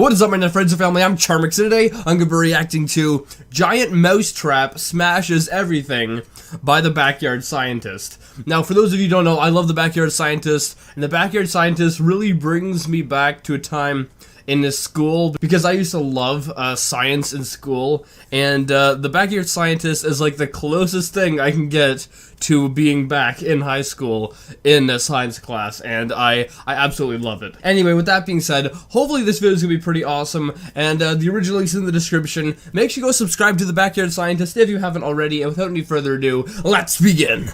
What is up, my net friends and family? I'm Charmix, and today I'm going to be reacting to Giant Mousetrap Smashes Everything by The Backyard Scientist. Now, for those of you who don't know, I love The Backyard Scientist, and The Backyard Scientist really brings me back to a time in this school, because I used to love science in school, and The Backyard Scientist is like the closest thing I can get to being back in high school in a science class, and I absolutely love it. Anyway, with that being said, hopefully this video is going to be pretty awesome, and the original link's in the description. Make sure you go subscribe to The Backyard Scientist if you haven't already, and without any further ado, let's begin!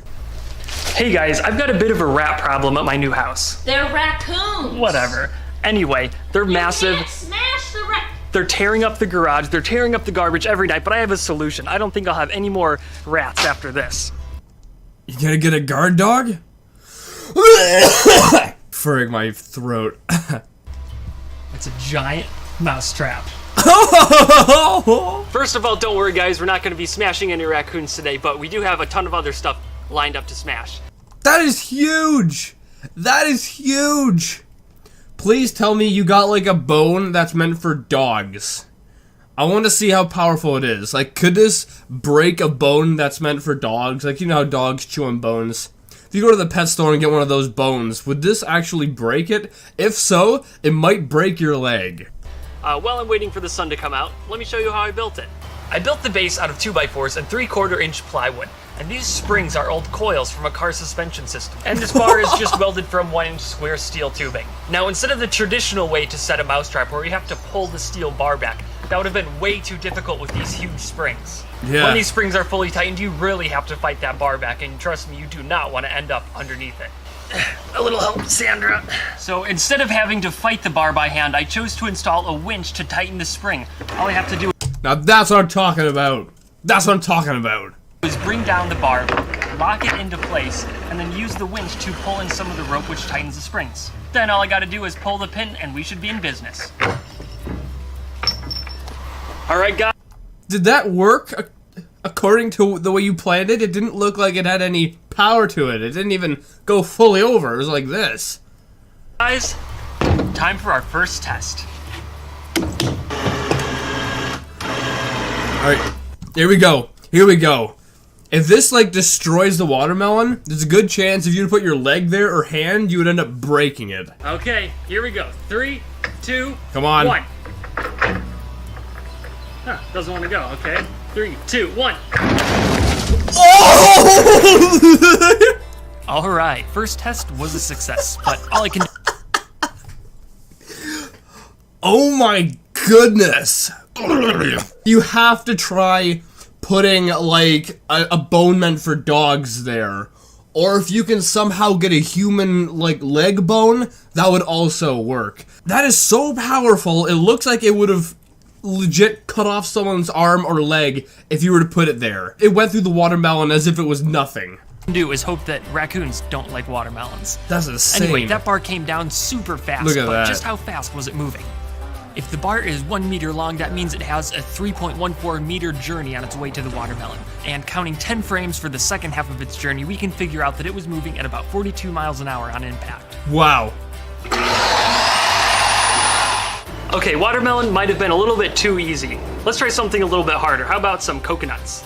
Hey guys, I've got a bit of a rat problem at my new house. They're raccoons! Whatever. Anyway, they're massive. Can't smash the They're tearing up the garage, they're tearing up the garbage every night, but I have a solution. I don't think I'll have any more rats after this. You gonna get a guard dog? Furring my throat. It's a giant mouse trap. First of all, don't worry guys, we're not going to be smashing any raccoons today, but we do have a ton of other stuff lined up to smash. That is huge! That is huge! Please tell me you got like a bone that's meant for dogs. I want to see how powerful it is. Like, could this break a bone that's meant for dogs? Like, you know how dogs chew on bones? If you go to the pet store and get one of those bones, would this actually break it? If so, it might break your leg. While I'm waiting for the sun to come out, let me show you how I built it. I built the base out of 2x4s and 3/4 inch plywood, and these springs are old coils from a car suspension system. And this bar is just welded from 1-inch square steel tubing. Now, instead of the traditional way to set a mousetrap where you have to pull the steel bar back, that would have been way too difficult with these huge springs. Yeah. When these springs are fully tightened, you really have to fight that bar back, and trust me, you do not want to end up underneath it. A little help, Sandra. So instead of having to fight the bar by hand, I chose to install a winch to tighten the spring. All I have to do Now that's what I'm talking about. That's what I'm talking about. is bring down the bar, lock it into place, and then use the winch to pull in some of the rope which tightens the springs. Then all I gotta do is pull the pin and we should be in business. Alright guys. Did that work according to the way you planned it? It didn't look like it had any power to it. It didn't even go fully over. It was like this. Guys, time for our first test. Alright, here we go. Here we go. If this, like, destroys the watermelon, there's a good chance if you put your leg there or hand, you would end up breaking it. Okay, here we go. 3, 2, Come on. 1. Huh, doesn't want to go. Okay. 3, 2, 1. Oh! Alright, first test was a success, but all I can do. Oh my goodness. You have to try putting, like, a bone meant for dogs there. Or if you can somehow get a human, like, leg bone, that would also work. That is so powerful, it looks like it would have legit cut off someone's arm or leg if you were to put it there. It went through the watermelon as if it was nothing. Do is hope that raccoons don't like watermelons. That's insane. Anyway, that bar came down super fast, Look at but that. just how fast was it moving? If the bar is 1 meter long, that means it has a 3.14 meter journey on its way to the watermelon. And counting 10 frames for the second half of its journey, we can figure out that it was moving at about 42 miles an hour on impact. Wow. Okay, watermelon might have been a little bit too easy. Let's try something a little bit harder. How about some coconuts?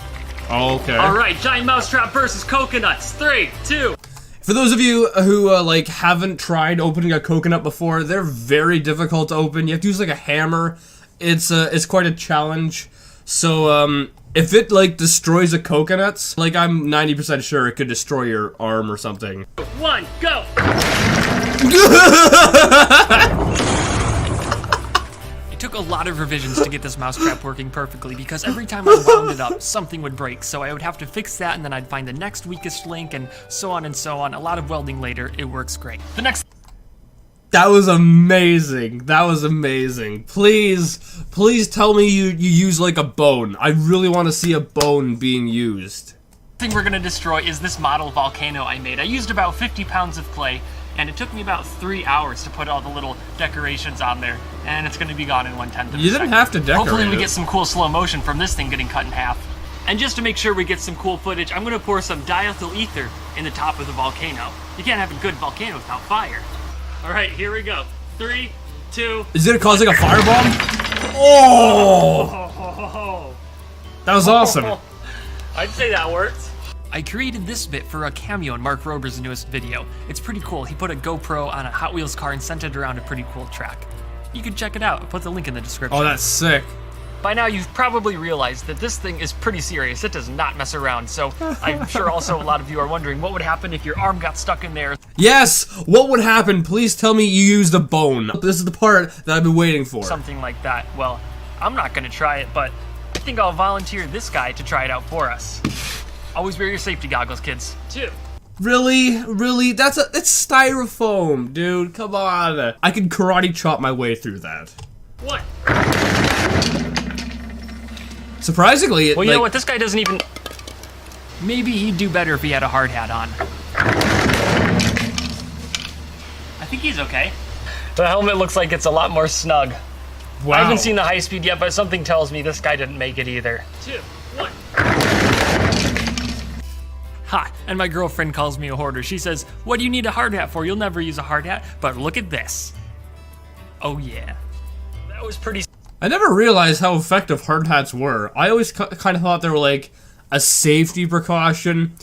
Okay. Alright, giant mousetrap versus coconuts. 3, 2. For those of you who like haven't tried opening a coconut before, they're very difficult to open. You have to use like a hammer. It's quite a challenge. So if it like destroys the coconuts, like I'm 90% sure it could destroy your arm or something. 1, go! It took a lot of revisions to get this mousetrap working perfectly, because every time I wound it up, something would break, so I would have to fix that, and then I'd find the next weakest link, and so on and so on. A lot of welding later, it works great. The next That was amazing. That was amazing. Please tell me you use like a bone. I really want to see a bone being used. thing we're gonna destroy is this model volcano I made. I used about 50 pounds of clay, and it took me about 3 hours to put all the little decorations on there, and it's gonna be gone in 1/10 of a You didn't second. have to decorate Hopefully we it. get some cool slow motion from this thing getting cut in half. And just to make sure we get some cool footage, I'm gonna pour some diethyl ether in the top of the volcano. You can't have a good volcano without fire. All right, here we go. 3, 2. Is it causing a firebomb? Oh! That was awesome. I'd say that worked. I created this bit for a cameo in Mark Rober's newest video. It's pretty cool. He put a GoPro on a Hot Wheels car and sent it around a pretty cool track. You can check it out. I'll put the link in the description. Oh, that's sick. By now, you've probably realized that this thing is pretty serious. It does not mess around, so I'm sure also a lot of you are wondering what would happen if your arm got stuck in there. Yes! What would happen? Please tell me you used a bone. This is the part that I've been waiting for. Something like that. Well, I'm not going to try it, but I think I'll volunteer this guy to try it out for us. Always wear your safety goggles, kids. 2. Really? Really? It's styrofoam, dude. Come on. I can karate chop my way through that. 1. Surprisingly, Well, you know what? This guy doesn't even... Maybe he'd do better if he had a hard hat on. I think he's okay. The helmet looks like it's a lot more snug. Wow. I haven't seen the high speed yet, but something tells me this guy didn't make it either. 2, 1. Ha! And my girlfriend calls me a hoarder. She says, "What do you need a hard hat for? You'll never use a hard hat." But look at this. Oh yeah. That was pretty... I never realized how effective hard hats were. I always kind of thought they were like a safety precaution,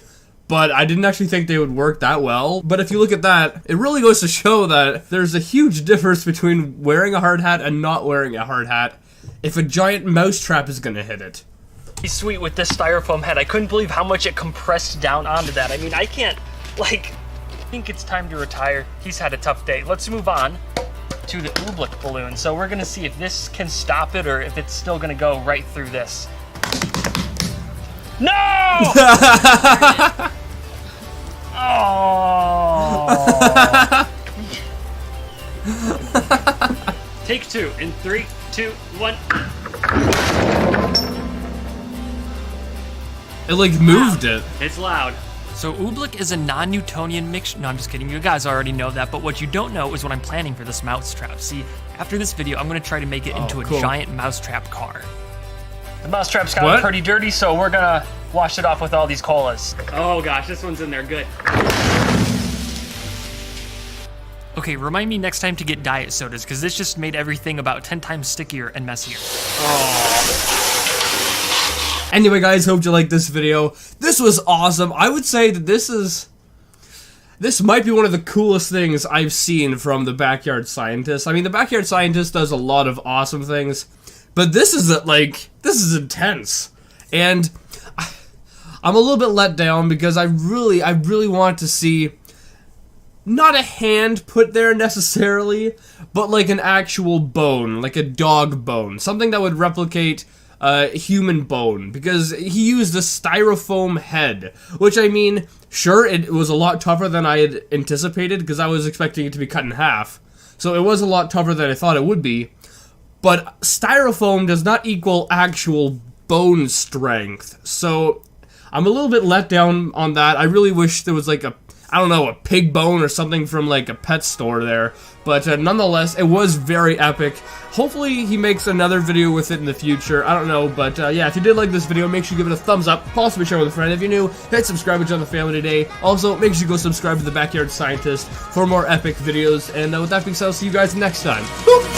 but I didn't actually think they would work that well. But if you look at that, it really goes to show that there's a huge difference between wearing a hard hat and not wearing a hard hat if a giant mousetrap is gonna hit it. He's sweet with this styrofoam head. I couldn't believe how much it compressed down onto that. I mean, I can't, like... I think it's time to retire. He's had a tough day. Let's move on to the Oobleck balloon. So we're gonna see if this can stop it or if it's still gonna go right through this. No! Oh! Take 2 in 3, 2, 1. It like moved it. It's loud. So Oobleck is a non-Newtonian mixture. No, I'm just kidding. You guys already know that. But what you don't know is what I'm planning for this mousetrap. See, after this video, I'm going to try to make it into a giant mousetrap car. The mousetrap's gotten pretty dirty, so we're going to wash it off with all these colas. Oh gosh, this one's in there good. Okay, remind me next time to get diet sodas, because this just made everything about 10 times stickier and messier. Oh. Anyway, guys, hope you liked this video. This was awesome. I would say that this might be one of the coolest things I've seen from the Backyard Scientist. I mean, the Backyard Scientist does a lot of awesome things, but this is intense. And I'm a little bit let down because I really want to see not a hand put there necessarily, but like an actual bone, like a dog bone, something that would replicate human bone, because he used a styrofoam head, which, I mean, sure, it was a lot tougher than I had anticipated, because I was expecting it to be cut in half, so it was a lot tougher than I thought it would be, but styrofoam does not equal actual bone strength, so I'm a little bit let down on that. I really wish there was like a pig bone or something from like a pet store there. But nonetheless, it was very epic. Hopefully he makes another video with it in the future. I don't know, but yeah, if you did like this video, make sure you give it a thumbs up. Possibly share with a friend. If you're new, hit subscribe and join the family today. Also, make sure you go subscribe to the Backyard Scientist for more epic videos. And with that being said, I'll see you guys next time. Boop!